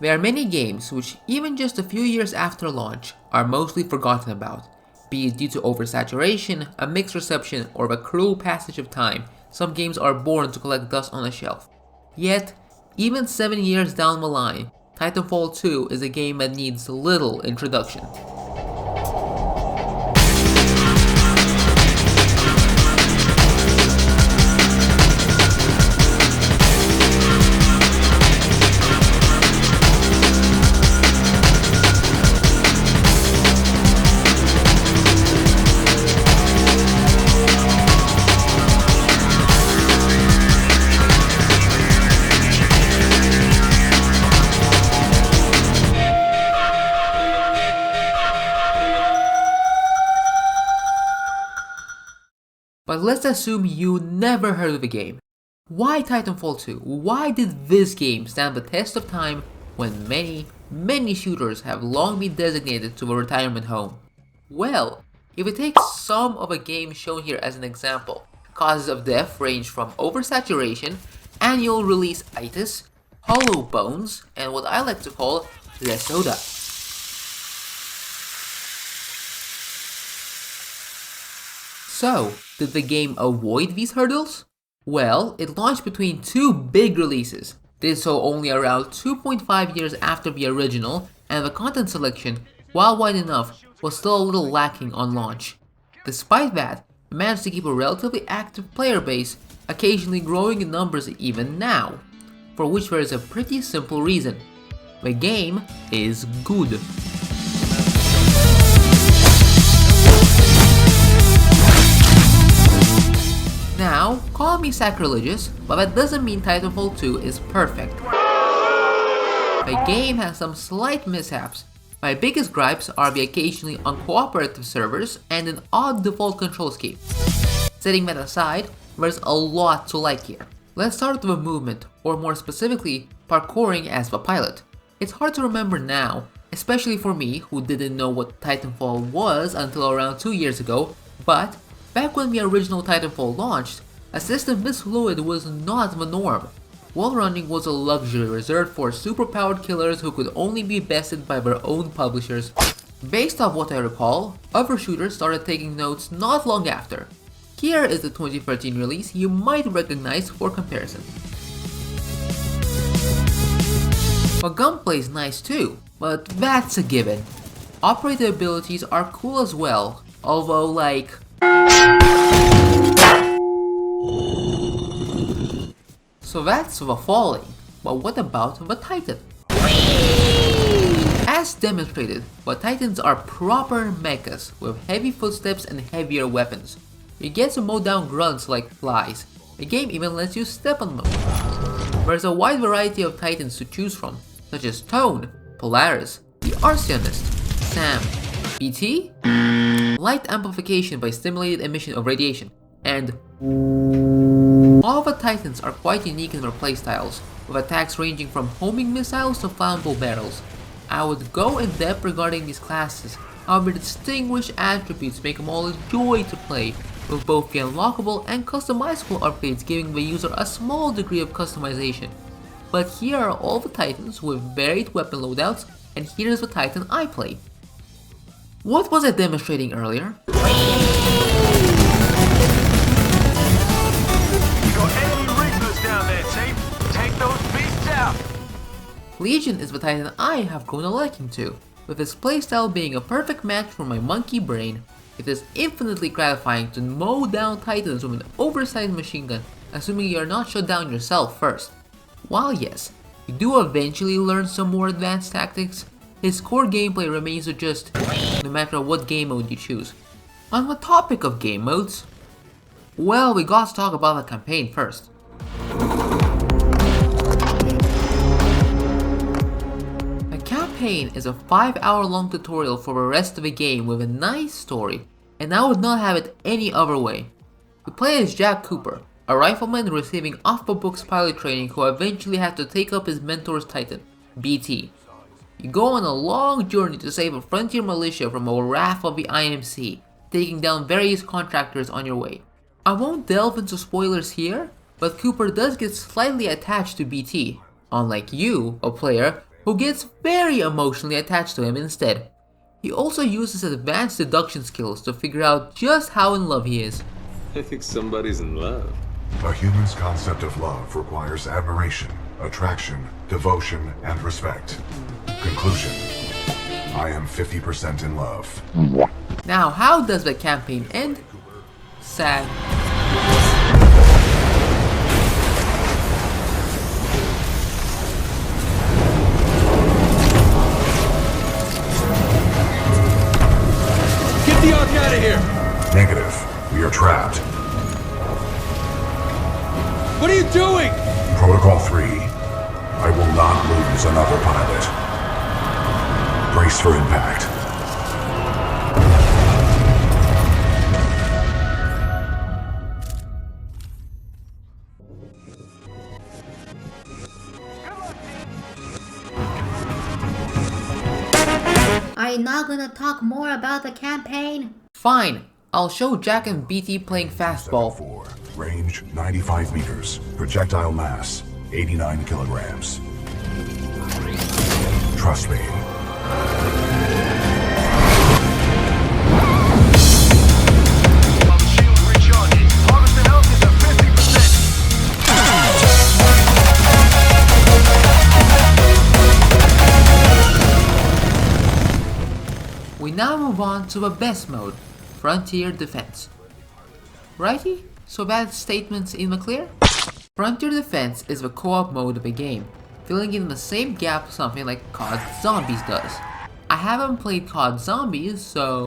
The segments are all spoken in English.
There are many games which, even just a few years after launch, are mostly forgotten about, be it due to oversaturation, a mixed reception, or a cruel passage of time. Some games are born to collect dust on a shelf. Yet, even 7 years down the line, Titanfall 2 is a game that needs little introduction. But let's assume you never heard of the game. Why Titanfall 2? Why did this game stand the test of time when many shooters have long been designated to a retirement home? Well, if we take some of a game shown here as an example, causes of death range from oversaturation, annual release itis, hollow bones, and what I like to call Lesoda. So, did the game avoid these hurdles? Well, it launched between two big releases, did so only around 2.5 years after the original, and the content selection, while wide enough, was still a little lacking on launch. Despite that, it managed to keep a relatively active player base, occasionally growing in numbers even now, for which there is a pretty simple reason. The game is good. Now, call me sacrilegious, but that doesn't mean Titanfall 2 is perfect. The game has some slight mishaps. My biggest gripes are the occasionally uncooperative servers and an odd default control scheme. Setting that aside, there's a lot to like here. Let's start with the movement, or more specifically, parkouring as the pilot. It's hard to remember now, especially for me who didn't know what Titanfall was until around 2 years ago, but back when the original Titanfall launched, a system this fluid was not the norm. Wall running was a luxury reserved for superpowered killers who could only be bested by their own publishers. Based off what I recall, other shooters started taking notes not long after. Here is the 2013 release you might recognize for comparison. The gunplay is nice too, but that's a given. Operator abilities are cool as well, although like... So that's the falling, but what about the Titan? As demonstrated, the Titans are proper mechas with heavy footsteps and heavier weapons. You get to mow down grunts like flies. The game even lets you step on them. There's a wide variety of Titans to choose from, such as Tone, Polaris, the Arsonist, Sam, BT, light amplification by stimulated emission of radiation, and all the Titans are quite unique in their playstyles, with attacks ranging from homing missiles to flammable barrels. I would go in depth regarding these classes, however distinguished attributes make them all a joy to play, with both the unlockable and customizable upgrades giving the user a small degree of customization. But here are all the Titans with varied weapon loadouts, and here's the Titan I play. What was I demonstrating earlier? Legion is the Titan I have grown a liking to, with his playstyle being a perfect match for my monkey brain. It is infinitely gratifying to mow down Titans with an oversized machine gun, assuming you are not shut down yourself first. While yes, you do eventually learn some more advanced tactics, his core gameplay remains just no matter what game mode you choose. On the topic of game modes, well, we got to talk about the campaign first. The campaign is a 5-hour long tutorial for the rest of the game with a nice story, and I would not have it any other way. We play as Jack Cooper, a rifleman receiving off-the-books pilot training who eventually had to take up his mentor's Titan, BT. You go on a long journey to save a frontier militia from the wrath of the IMC, taking down various contractors on your way. I won't delve into spoilers here, but Cooper does get slightly attached to BT, unlike you, a player, who gets very emotionally attached to him instead. He also uses advanced deduction skills to figure out just how in love he is. I think somebody's in love. A human's concept of love requires admiration, attraction, devotion, and respect. Conclusion: I am 50% in love. Now, how does the campaign end? Sad. Get the ark out of here! Negative. We are trapped. What are you doing? Protocol 3. I will not lose another pilot. Brace for impact. Are you not gonna talk more about the campaign? Fine, I'll show Jack and BT playing fastball. 4. Range 95 meters. Projectile mass 89 kilograms. Trust me. We now move on to the best mode, Frontier Defense. Righty? So that statement's in the clear? Frontier Defense is the co-op mode of the game, filling in the same gap something like COD Zombies does. I haven't played COD Zombies, so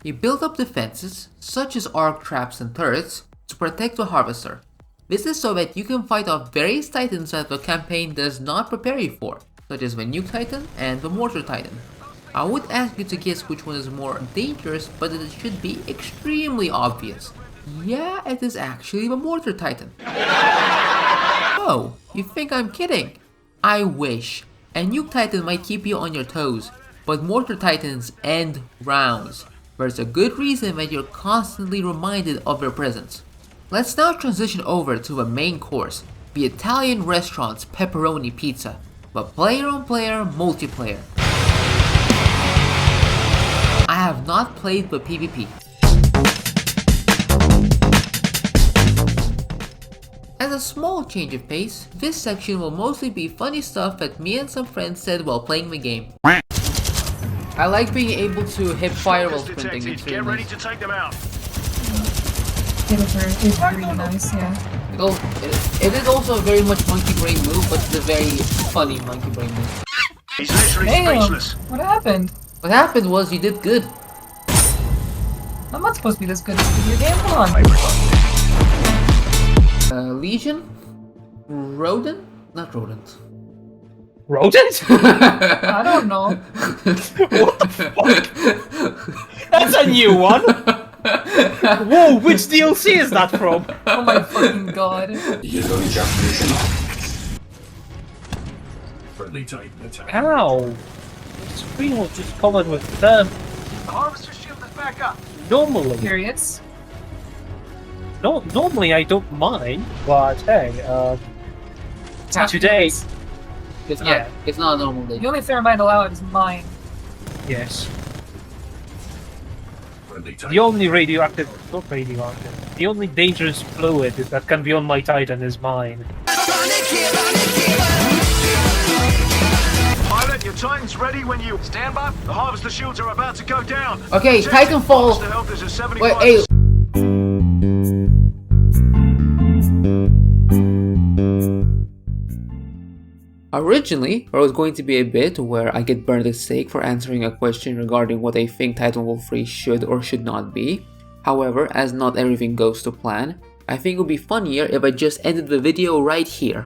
you build up defenses, such as arc traps and turrets, to protect the Harvester. This is so that you can fight off various titans that the campaign does not prepare you for, such as the Nuke Titan and the Mortar Titan. I would ask you to guess which one is more dangerous, but it should be extremely obvious. Yeah, it is actually the Mortar Titan. Oh, you think I'm kidding? I wish. A Nuke Titan might keep you on your toes, but Mortar Titans end rounds. There's a good reason that you're constantly reminded of their presence. Let's now transition over to the main course, the Italian restaurant's pepperoni pizza, the player-on-player multiplayer. I have not played the PvP. As a small change of pace, this section will mostly be funny stuff that me and some friends said while playing the game. I like being able to hip fire while sprinting. It's really nice. To take them out. It's really nice, yeah. It is also a very much monkey brain move, but it's a very funny monkey brain move. He's literally Damn! speechless. What happened? What happened was you did good. I'm not supposed to be this good at this video game, come on. Legion? Rodent? Not rodent. Rodent? I don't know. What the fuck? That's a new one! Whoa, which DLC is that from? Oh my fucking god. Friendly Titan attack. Ow! The screen was just covered with them. The harvester shield is back up. Normally, Periods. normally I don't mind, but hey, today, It's Yeah. it's not a normal day. The only thing I might allow it is mine. yes. Friendly Titan. The only radioactive, not radioactive, the only dangerous fluid that can be on my Titan is mine. Pilot, your Titan's ready when you stand by. The harvester shields are about to go down. Okay, Titanfall. The health is at 75%. Wait, hey. Originally, there was going to be a bit where I get burned at stake for answering a question regarding what I think Titanfall 3 should or should not be. However, as not everything goes to plan, I think it would be funnier if I just ended the video right here.